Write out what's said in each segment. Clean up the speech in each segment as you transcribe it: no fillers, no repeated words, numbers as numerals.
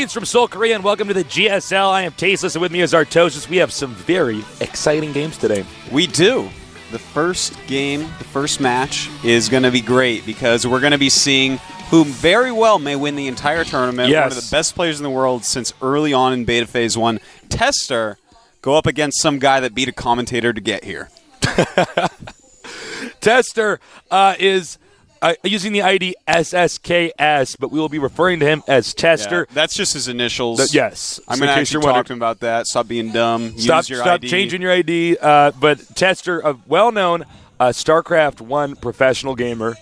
Greetings from Seoul, Korea, and welcome to the GSL. I am Tasteless, and with me is Artosis. We have some very exciting games today. We do. The first game, the first match, is going to be great because we're going to be seeing who very well may win the entire tournament. Yes. One of the best players in the world since early on in Beta Phase 1. Tester go up against some guy that beat a commentator to get here. Tester is using the ID SSKS, but we will be referring to him as Tester. Yeah, that's just his initials. Yes. I'm going to actually talk to him about that. Stop being dumb. Stop Use your ID. changing your ID. But Tester, a well-known Starcraft 1 professional gamer,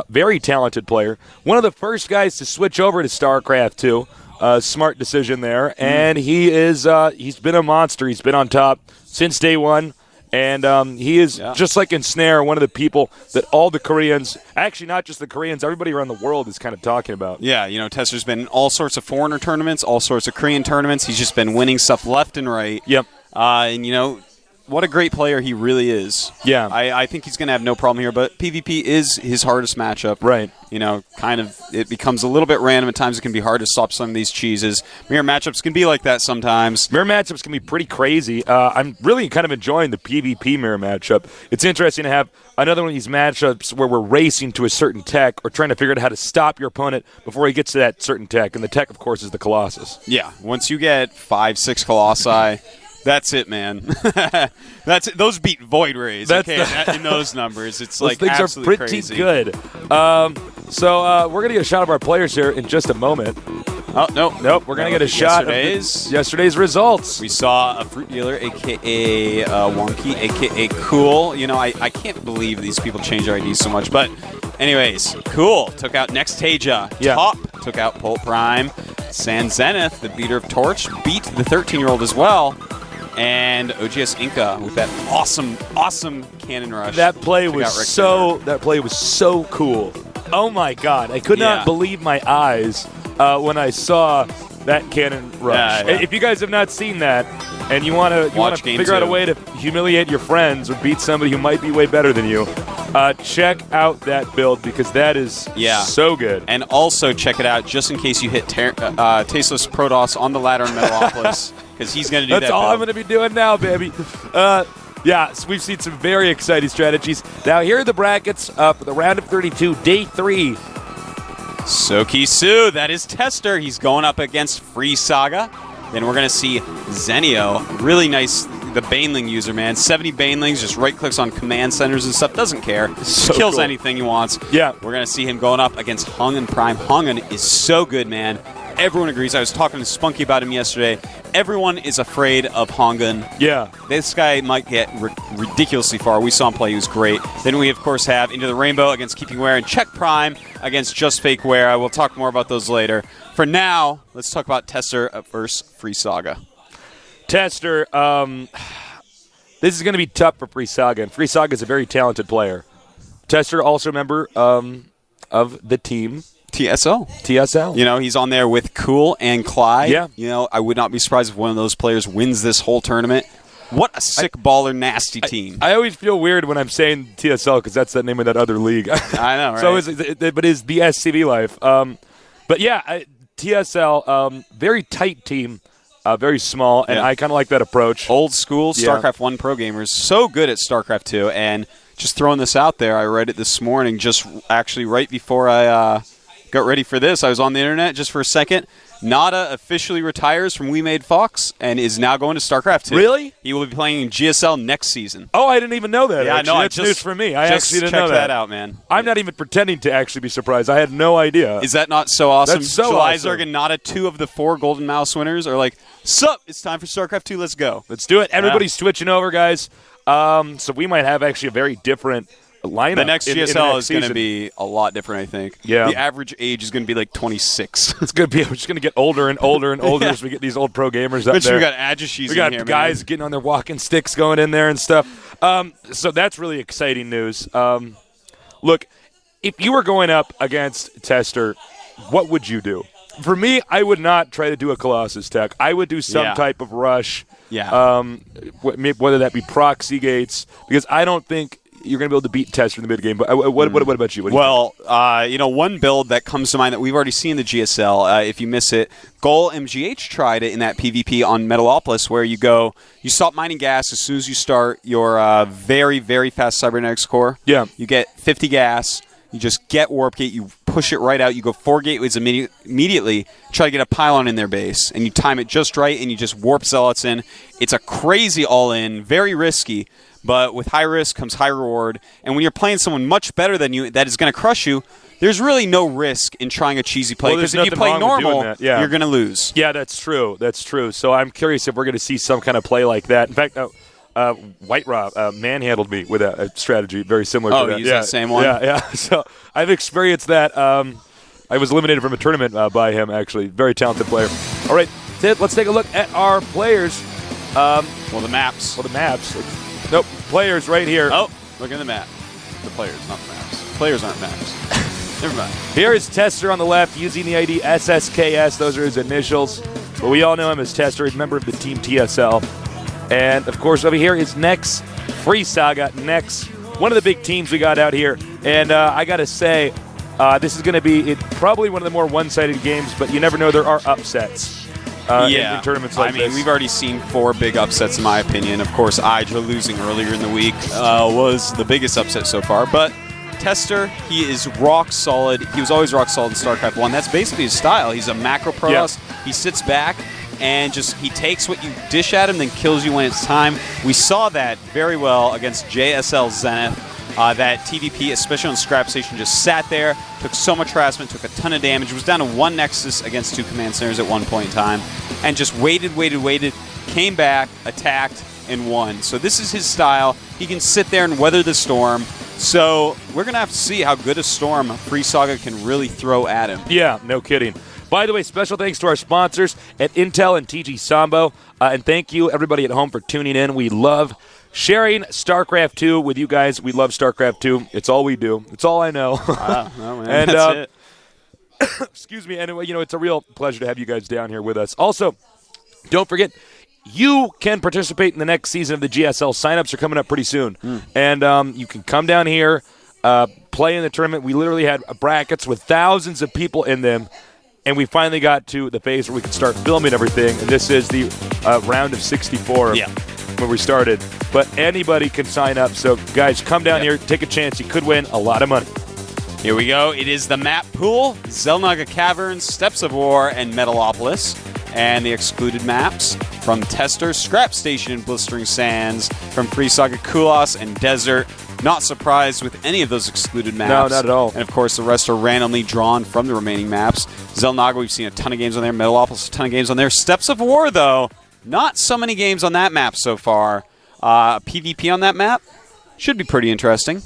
very talented player. One of the first guys to switch over to Starcraft 2. Smart decision there. And he is he's been a monster. He's been on top since day one. And he is, just like Ensnare, one of the people that all the Koreans, actually not just the Koreans, everybody around the world is kind of talking about. Yeah, Tester's been in all sorts of foreigner tournaments, all sorts of Korean tournaments. He's just been winning stuff left and right. Yep. And what a great player he really is. Yeah. I think he's going to have no problem here, but PvP is his hardest matchup. Right. It becomes a little bit random. At times it can be hard to stop some of these cheeses. Mirror matchups can be like that sometimes. Mirror matchups can be pretty crazy. I'm really kind of enjoying the PvP mirror matchup. It's interesting to have another one of these matchups where we're racing to a certain tech or trying to figure out how to stop your opponent before he gets to that certain tech. And the tech, of course, is the Colossus. Yeah. Once you get 5-6 Colossi... That's it, man. That's it. Those beat Void Rays. In those numbers, it's those like things absolutely are pretty crazy. Good. So we're gonna get a shot of our players here in just a moment. Oh nope. We're gonna get a shot of yesterday's results. We saw a Fruit Dealer, aka Wonky, aka Cool. I can't believe these people change their IDs so much, but anyways, Cool took out Nextasia. Yeah. Top took out Pult Prime. San Zenith, the beater of Torch, beat the 13-year-old as well. And OGS Inca with that awesome cannon rush. That play was so cool. Oh my God! I could not believe my eyes when I saw that cannon rush. Yeah. If you guys have not seen that, and you want to figure out a way to humiliate your friends or beat somebody who might be way better than you, check out that build because that is so good. And also check it out just in case you hit Tasteless Protoss on the ladder in Metalopolis. Because he's going to do that. That's all I'm going to be doing now, baby. So we've seen some very exciting strategies. Now, here are the brackets for the round of 32, day 3. Soki Su, that is Tester. He's going up against FreeSaGa. Then we're going to see Zenio. Really nice, the Baneling user, man. 70 Banelings, just right-clicks on command centers and stuff. Doesn't care. So kills cool. anything he wants. Yeah. We're going to see him going up against Hungan Prime. Hungan is so good, man. Everyone agrees. I was talking to Spunky about him yesterday. Everyone is afraid of Hongun. Yeah. This guy might get ridiculously far. We saw him play. He was great. Then we, of course, have Into the Rainbow against Keeping Wear and Check Prime against Just Fake Wear. I will talk more about those later. For now, let's talk about Tester versus FreeSaGa. Tester, this is going to be tough for FreeSaGa, and FreeSaGa is a very talented player. Tester, also a member of the team. TSL. He's on there with Cool and Clyde. Yeah. I would not be surprised if one of those players wins this whole tournament. What a sick baller, nasty team. I always feel weird when I'm saying TSL because that's the name of that other league. I know, right? But it's the SCV life. TSL, very tight team, very small, and I kind of like that approach. Old school StarCraft 1 pro gamers, so good at StarCraft 2. And just throwing this out there, I read it this morning, just actually right before I got ready for this. I was on the internet just for a second. Nada officially retires from We Made Fox and is now going to StarCraft 2. Really? He will be playing in GSL next season. Oh, I didn't even know that. Yeah, no, that's news for me. I actually didn't know check that out, man. I'm not even pretending to actually be surprised. I had no idea. Is that not so awesome? That's so July awesome. Zerg and Nada, 2 of the 4 Golden Mouse winners, are like, sup, it's time for StarCraft 2, let's go. Let's do it. Everybody's switching over, guys. So we might have actually a very different lineup. The next GSL is going to to be a lot different, I think. Yeah. The average age is going to be like 26. It's going to be. We're just going to get older and older and older as we get these old pro gamers up there. We got Ajashis We got in here, guys man. getting on their walking sticks going in there and stuff. So that's really exciting news. Look, if you were going up against Tester, what would you do? For me, I would not try to do a Colossus tech. I would do some type of rush. Yeah. Whether that be proxy gates, because I don't think you're going to be able to beat Tester in the mid game. But what about you? One build that comes to mind that we've already seen in the GSL, if you miss it, Goal MGH tried it in that PvP on Metalopolis, where you stop mining gas as soon as you start your very, very fast cybernetics core. Yeah. You get 50 gas. You just get Warp Gate, you push it right out, you go 4 gateways immediately, try to get a pylon in their base, and you time it just right, and you just warp zealots in. It's a crazy all-in, very risky, but with high risk comes high reward, and when you're playing someone much better than you that is going to crush you, there's really no risk in trying a cheesy play, because if you play normal, you're going to lose. Yeah, that's true. So I'm curious if we're going to see some kind of play like that. In fact, White Rob manhandled me with a strategy very similar to that. Oh, you used the same one? Yeah. So I've experienced that. I was eliminated from a tournament by him, actually. Very talented player. All right, Sid, let's take a look at our players. The maps. Nope, players right here. Oh, look at the map. The players, not the maps. Players aren't maps. Never mind. Here is Tester on the left using the ID SSKS. Those are his initials. But we all know him as Tester. He's a member of the team TSL. And, of course, over here is Nex, FreeSaGa, Nex, one of the big teams we got out here. And I got to say, this is going to be probably one of the more one-sided games, but you never know. There are upsets in tournaments like this. We've already seen 4 big upsets, in my opinion. Of course, Hydra losing earlier in the week was the biggest upset so far. But Tester, he is rock solid. He was always rock solid in StarCraft 1. That's basically his style. He's a macro Protoss. Yeah. He sits back and he takes what you dish at him, then kills you when it's time. We saw that very well against JSL Zenith. That TVP, especially on Scrap Station, just sat there, took so much harassment, took a ton of damage, was down to 1 Nexus against 2 command centers at one point in time, and just waited, came back, attacked, and won. So this is his style. He can sit there and weather the storm. So we're going to have to see how good a storm FreeSaGa can really throw at him. Yeah, no kidding. By the way, special thanks to our sponsors at Intel and TG Sambo. And thank you, everybody at home, for tuning in. We love sharing StarCraft 2 with you guys. We love StarCraft 2. It's all we do. It's all I know. Wow, no, man, and, that's it. Excuse me. And, it's a real pleasure to have you guys down here with us. Also, don't forget, you can participate in the next season of the GSL. Sign-ups are coming up pretty soon. And you can come down here, play in the tournament. We literally had brackets with thousands of people in them. And we finally got to the phase where we could start filming everything. And this is the round of 64 when we started. But anybody can sign up. So, guys, come down here. Take a chance. You could win a lot of money. Here we go. It is the map pool, Xel'Naga Caverns, Steps of War, and Metalopolis. And the excluded maps from Tester, Scrap Station, and Blistering Sands, from FreeSaGa, Kulos, and Desert. Not surprised with any of those excluded maps. No, not at all. And, of course, the rest are randomly drawn from the remaining maps. Xel'Naga, we've seen a ton of games on there. Metalopolis, a ton of games on there. Steps of War, though, not so many games on that map so far. PvP on that map should be pretty interesting.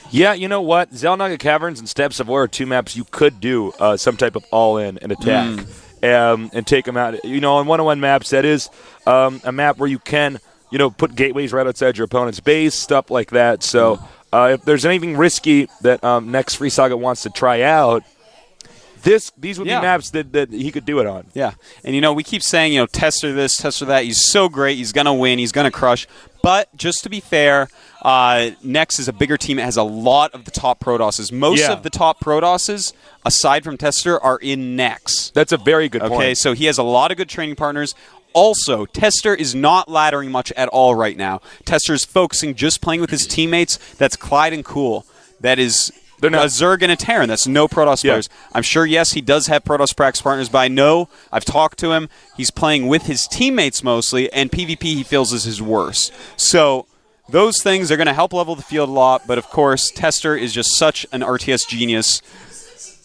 Yeah, you know what? Xel'Naga Caverns and Steps of War are 2 maps you could do some type of all-in and attack and take them out. On one-on-one maps, that is a map where you can put gateways right outside your opponent's base, stuff like that. So if there's anything risky that Nex FreeSaGa wants to try out, these would be maps that he could do it on. Yeah. And, we keep saying, Tester this, Tester that. He's so great. He's going to win. He's going to crush. But just to be fair, Nex is a bigger team. It has a lot of the top Protosses. Most of the top Protosses, aside from Tester, are in Nex. That's a very good point. Okay, so he has a lot of good training partners. Also, Tester is not laddering much at all right now. Tester is focusing just playing with his teammates. That's Clyde and Cool. That is a Zerg and a Terran. That's no Protoss players. I'm sure, yes, he does have Protoss practice partners, but I know, I've talked to him, he's playing with his teammates mostly, and PvP he feels is his worst. So those things are going to help level the field a lot, but of course, Tester is just such an RTS genius.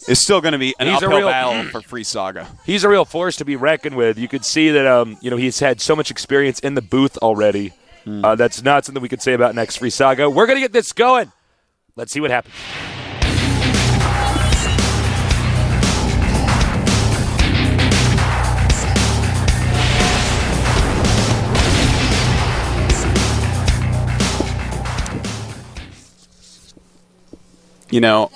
It's still going to be an uphill battle for FreeSaGa. He's a real force to be reckoned with. You could see that he's had so much experience in the booth already. That's not something we could say about Nex FreeSaGa. We're going to get this going. Let's see what happens.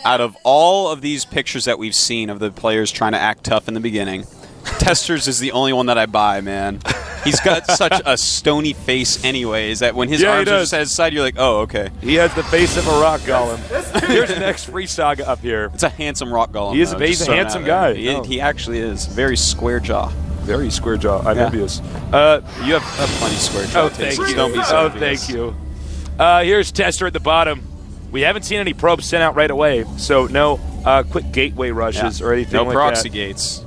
Out of all of these pictures that we've seen of the players trying to act tough in the beginning, Tester's is the only one that I buy, man. He's got such a stony face anyways that when his arms are just at his side, you're like, oh, okay. He has the face of a rock golem. Here's the next FreeSaGa up here. It's a handsome rock golem. He's a handsome guy. He actually is. Very square jaw. Very square jaw. I'm envious. You have plenty square jaw. Oh, thank you. Don't be so thank you. Here's Tester at the bottom. We haven't seen any probes sent out right away, so no quick gateway rushes or anything like that. No proxy gates.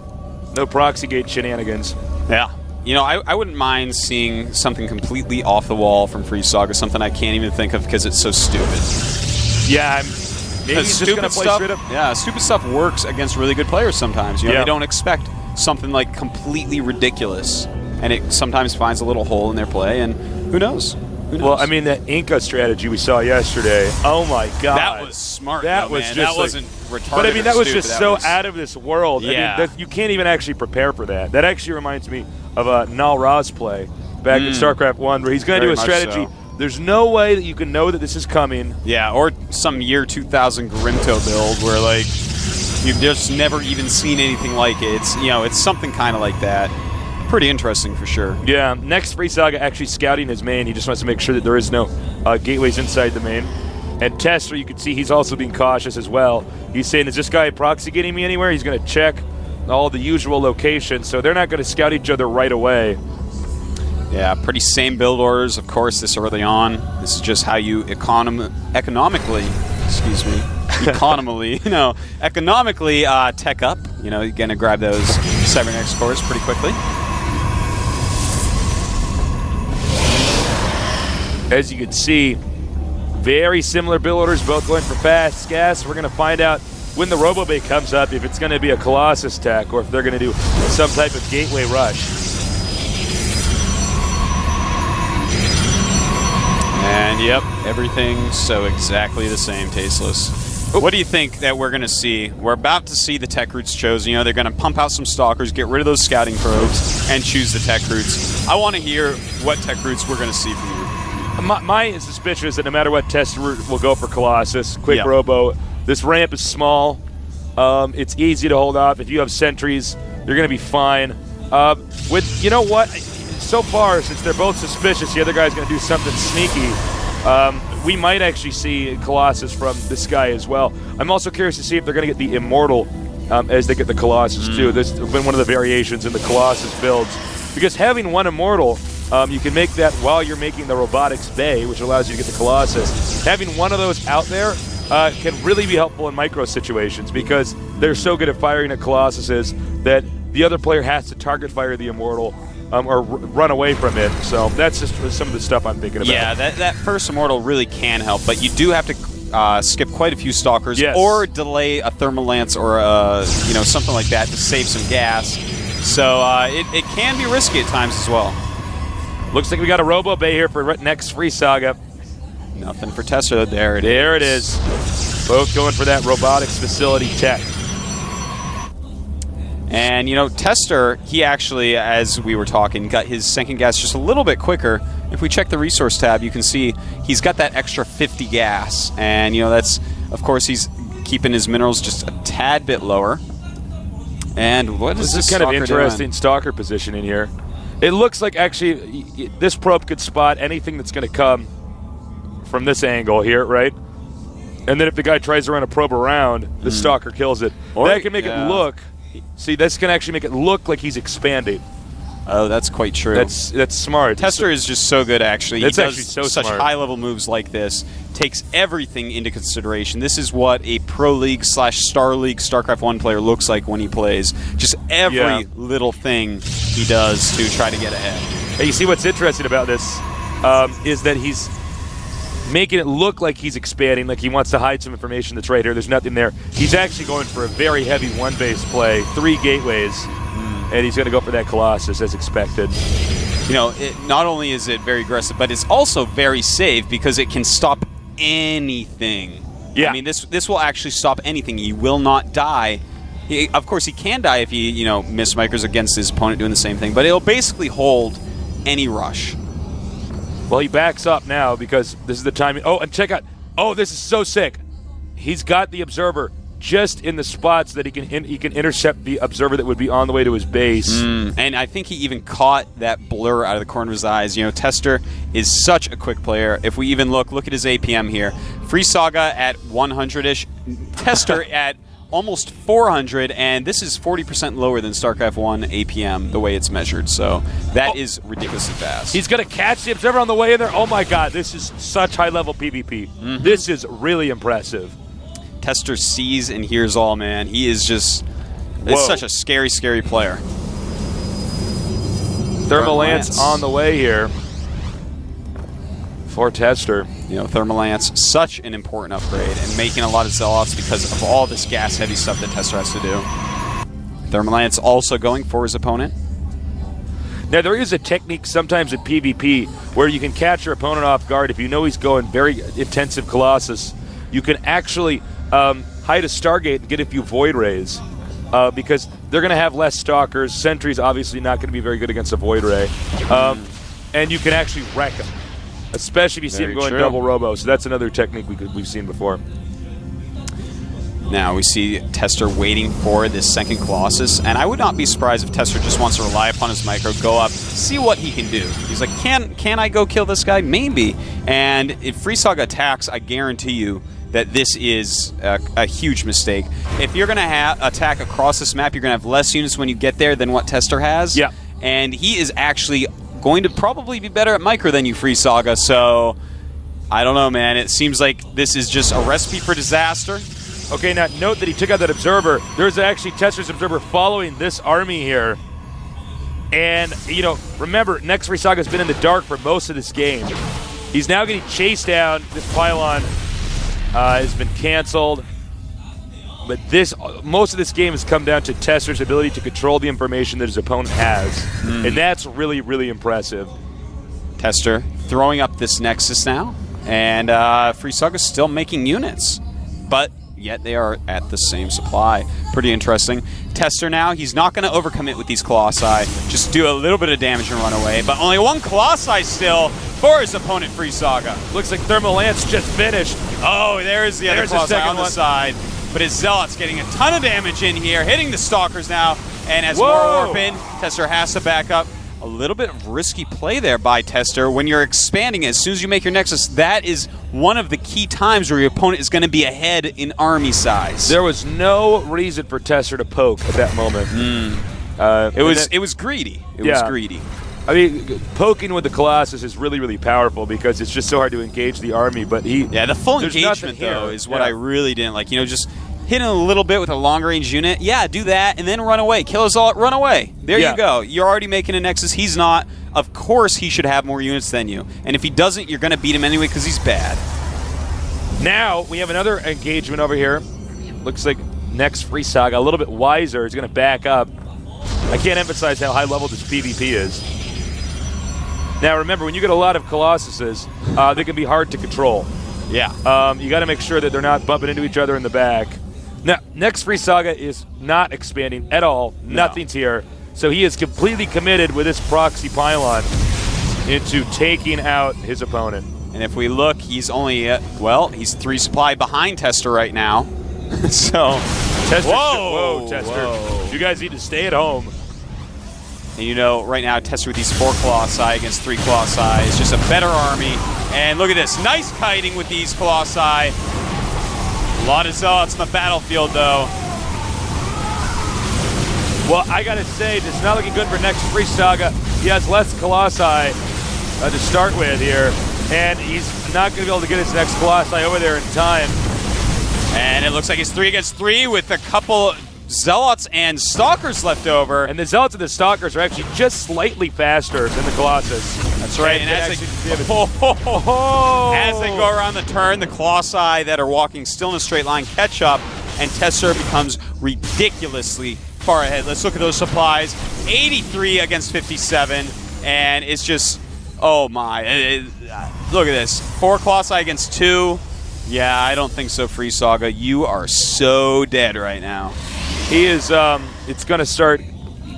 No proxy gate shenanigans. Yeah. You know, I wouldn't mind seeing something completely off the wall from FreeSaGa, something I can't even think of because it's so stupid. Yeah, maybe he's just going to play straight up. Yeah, stupid stuff works against really good players sometimes. You know, they don't expect something like completely ridiculous, and it sometimes finds a little hole in their play, and who knows? Well, I mean, the Inca strategy we saw yesterday, oh my God. That was smart, That was just that wasn't retarded. But I mean, that was just so was out of this world. Yeah. I mean, you can't even actually prepare for that. That actually reminds me of Nal Ra's play back in StarCraft 1, where he's going to do a strategy. So. There's no way that you can know that this is coming. Yeah, or some year 2000 Grimto build where, like, you've just never even seen anything like it. It's, you know, it's something kind of like that. Pretty interesting for sure. Yeah, next FreeSaGa actually scouting his main. He just wants to make sure that there is no gateways inside the main. And Tester, you can see he's also being cautious as well. He's saying, is this guy proxy getting me anywhere? He's going to check all the usual locations, so they're not going to scout each other right away. Yeah, pretty same build orders, of course, this early on. This is just how you economically tech up. You know, you're going to grab those Cybernetic cores pretty quickly. As you can see, very similar build orders, both going for fast gas. We're going to find out when the Robo Bay comes up if it's going to be a Colossus tech or if they're going to do some type of gateway rush. And yep, everything's so exactly the same, Tasteless. What do you think that we're going to see? We're about to see the tech routes chosen. You know, they're going to pump out some stalkers, get rid of those scouting probes, and choose the tech routes. I want to hear what tech routes we're going to see from you. My suspicion is that no matter what test route will go for Colossus, quick Robo, this ramp is small. It's easy to hold off. If you have sentries, you're going to be fine. You know what? So far, since they're both suspicious, the other guy's going to do something sneaky. We might actually see Colossus from this guy as well. I'm also curious to see if they're going to get the Immortal as they get the Colossus too. This has been one of the variations in the Colossus builds. Because having one Immortal, you can make that while you're making the Robotics Bay, which allows you to get the Colossus. Having one of those out there can really be helpful in micro situations because they're so good at firing at Colossuses that the other player has to target fire the Immortal or run away from it. So that's just some of the stuff I'm thinking about. Yeah, that first Immortal really can help, but you do have to skip quite a few Stalkers or delay a Thermal Lance or something like that to save some gas. So it can be risky at times as well. Looks like we got a Robo Bay here for next FreeSaGa. Nothing for Tester. There it is. Both going for that robotics facility tech. And, you know, Tester, he actually, as we were talking, got his sinking gas just a little bit quicker. If we check the resource tab, you can see he's got that extra 50 gas. And, you know, that's, of course, he's keeping his minerals just a tad bit lower. And what is this kind of interesting stalker position in here. It looks like actually this probe could spot anything that's going to come from this angle here, right? And then if the guy tries to run a probe around, the stalker kills it. Or that can make it look. See, this can actually make it look like he's expanding. Oh, that's quite true. That's smart. Tester is just so good, actually. It's he actually does so such smart. high-level moves like this. Takes everything into consideration. This is what a Pro League / Star League StarCraft 1 player looks like when he plays. Just every little thing he does to try to get ahead. Hey, you see what's interesting about this is that he's making it look like he's expanding, like he wants to hide some information that's right here. There's nothing there. He's actually going for a very heavy one-base play, 3 gateways, and he's going to go for that Colossus as expected. You know, not only is it very aggressive, but it's also very safe because it can stop anything. Yeah. I mean, this will actually stop anything. He will not die. Of course, he can die if he, mismicros against his opponent doing the same thing, but it'll basically hold any rush. Well, he backs up now because this is the time. Oh, and check out. Oh, this is so sick. He's got the Observer just in the spots that he can intercept the observer that would be on the way to his base. And I think he even caught that blur out of the corner of his eyes. You know, Tester is such a quick player. If we even look at his APM here. FreeSaGa at 100-ish. Tester at almost 400, and this is 40% lower than StarCraft 1 APM, the way it's measured. So that is ridiculously fast. He's going to catch the observer on the way in there. Oh, my God. This is such high-level PvP. This is really impressive. Tester sees and hears all, man. He is just it's such a scary, scary player. Thermal Lance on the way here for Tester. You know, Thermal Lance, such an important upgrade, and making a lot of Zealots because of all this gas-heavy stuff that Tester has to do. Thermal Lance also going for his opponent. Now, there is a technique sometimes in PvP where you can catch your opponent off guard. If you know he's going very intensive Colossus, you can actually hide a Stargate and get a few Void Rays because they're going to have less Stalkers. Sentry's obviously not going to be very good against a Void Ray. And you can actually wreck him, especially if you see him going double robo. So that's another technique we've seen before. Now we see Tester waiting for this second Colossus, and I would not be surprised if Tester just wants to rely upon his micro, go up, see what he can do. He's like, can I go kill this guy? Maybe. And if FreeSaGa attacks, I guarantee you that this is a huge mistake. If you're going to attack across this map, you're going to have less units when you get there than what Tester has. Yeah. And he is actually going to probably be better at micro than you, FreeSaGa, so I don't know, man. It seems like this is just a recipe for disaster. Okay, now note that he took out that observer. There's actually Tester's observer following this army here. And, you know, remember, next FreeSaga's been in the dark for most of this game. He's now getting chased down. This pylon has been canceled. But most of this game has come down to Tester's ability to control the information that his opponent has. And that's really, really impressive. Tester throwing up this Nexus now. And FreeSaga's still making units. But yet they are at the same supply. Pretty interesting. Tester now, he's not going to overcommit with these Colossi. Just do a little bit of damage and run away. But only one Colossi still for his opponent, FreeSaGa. Looks like Thermal Lance just finished. Oh, there's the other Colossi on the side. But his Zealot's getting a ton of damage in here, hitting the Stalkers now. And as more warp in, Tester has to back up. A little bit of risky play there by Tester. When you're expanding, as soon as you make your Nexus, that is one of the key times where your opponent is going to be ahead in army size. There was no reason for Tester to poke at that moment. It was greedy. It was greedy. I mean, poking with the Colossus is really, really powerful because it's just so hard to engage the army. But the full engagement though is what I really didn't like. You know, just hitting a little bit with a long-range unit, do that, and then run away. Kill his all, run away. There you go. You're already making a Nexus. He's not. Of course he should have more units than you. And if he doesn't, you're going to beat him anyway because he's bad. Now, we have another engagement over here. Looks like next FreeSaGa, a little bit wiser, is going to back up. I can't emphasize how high-level this PvP is. Now, remember, when you get a lot of Colossuses, they can be hard to control. Yeah. You got to make sure that they're not bumping into each other in the back. Now, next FreeSaGa is not expanding at all. No. Nothing's here. So he is completely committed with this proxy pylon into taking out his opponent. And if we look, he's only, he's 3 supply behind Tester right now. So, Tester. Whoa, Tester. Whoa. You guys need to stay at home. And you know, right now, Tester with these 4 Colossi against 3 Colossi is just a better army. And look at this. Nice kiting with these Colossi. A lot of Zealots on the battlefield, though. Well, I gotta say, it's not looking good for next FreeSaGa. He has less Colossi to start with here, and he's not gonna be able to get his next Colossi over there in time. And it looks like it's 3 against 3 with a couple Zealots and Stalkers left over. And the Zealots and the Stalkers are actually just slightly faster than the Colossus. That's right. And as they go around the turn, the Colossi that are walking still in a straight line catch up, and Tester becomes ridiculously far ahead. Let's look at those supplies. 83 against 57, and it's just, oh my. Look at this. 4 Colossi against 2. Yeah, I don't think so, FreeSaGa. You are so dead right now. He is, it's going to start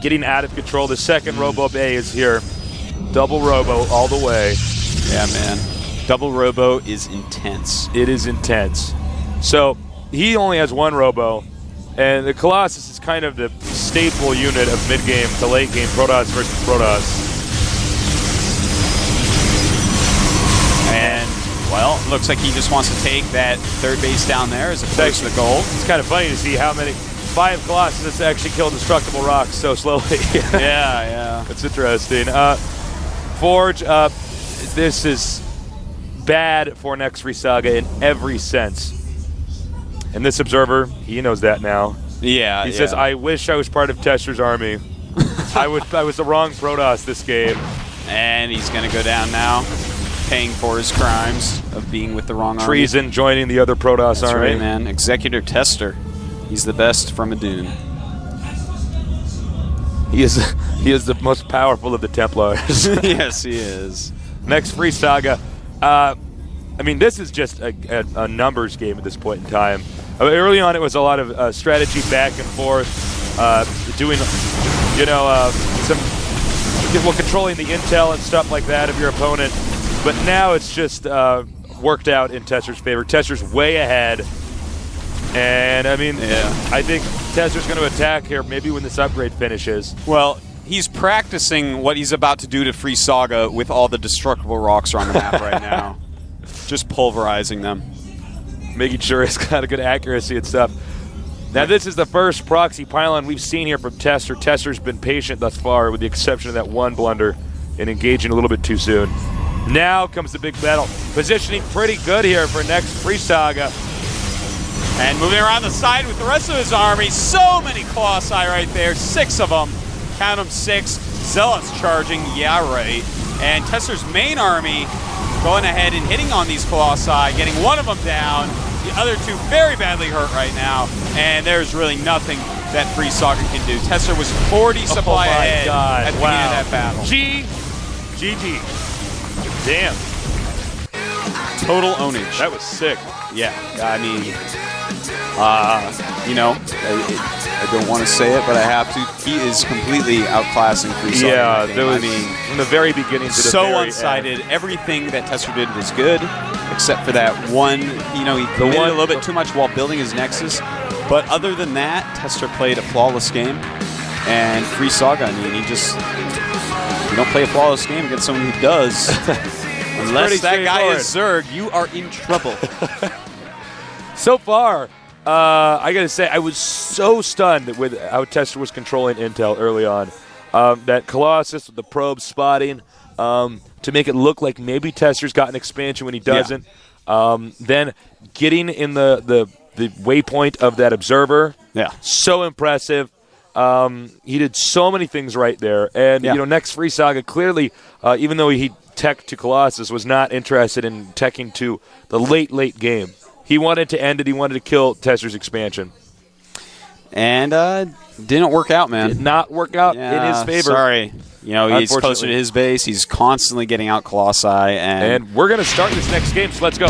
getting out of control. The second Robo Bay is here. Double Robo all the way. Yeah, man. Double Robo is intense. It is intense. So, he only has one Robo, and the Colossus is kind of the staple unit of mid-game to late-game Protoss versus Protoss. And, well, looks like he just wants to take that third base down there as opposed to the goal. It's kind of funny to see how many 5 Colossus actually kill destructible rocks so slowly. Yeah. It's interesting. Forge, this is bad for next FreeSaGa in every sense. And this observer, he knows that now. Yeah, He says, I wish I was part of Tester's army. I was the wrong Protoss this game. And he's going to go down now, paying for his crimes of being with the wrong army. Treason, joining the other Protoss That's army. right, man. Executive Tester. He's the best from a Dune. He is the most powerful of the Templars. Yes, he is. Next FreeSaGa. I mean, this is just a numbers game at this point in time. Early on, it was a lot of strategy back and forth, doing, controlling the intel and stuff like that of your opponent. But now it's just worked out in Tester's favor. Tester's way ahead. And, I mean, I think Tester's going to attack here maybe when this upgrade finishes. Well, he's practicing what he's about to do to FreeSaGa with all the destructible rocks on the map right now. Just pulverizing them. Making sure it's got a good accuracy and stuff. Now, this is the first proxy pylon we've seen here from Tester. Tester's been patient thus far, with the exception of that one blunder and engaging a little bit too soon. Now comes the big battle. Positioning pretty good here for next FreeSaGa. And moving around the side with the rest of his army. So many Colossi right there. 6 of them. Count them, 6. Zealots charging. Yeah, right. And Tester's main army going ahead and hitting on these Colossi, getting one of them down. The other 2 very badly hurt right now. And there's really nothing that FreeSaGa can do. Tester was 40 supply ahead at the beginning of that battle. GG. Damn. Total ownage. That was sick. Yeah, I mean, I don't want to say it, but I have to. He is completely outclassing FreeSaGa. Yeah, there was, from the very beginning to the so very one-sided. end. Everything that Tester did was good, except for that one. He committed a little bit too much while building his Nexus. But other than that, Tester played a flawless game, and FreeSaGa. I mean, you don't play a flawless game against someone who does. Unless that guy is Zerg, you are in trouble. So far, I got to say, I was so stunned with how Tester was controlling intel early on. That Colossus with the probe spotting to make it look like maybe Tester's got an expansion when he doesn't. Yeah. Then getting in the waypoint of that observer. Yeah. So impressive. He did so many things right there. And, next FreeSaGa, clearly, even though he tech to Colossus, was not interested in teching to the late game. He wanted to end it. He wanted to kill Tester's expansion. And didn't work out, man. Did not work out in his favor. Sorry. He's closer to his base. He's constantly getting out Colossi. And we're going to start this next game, so let's go.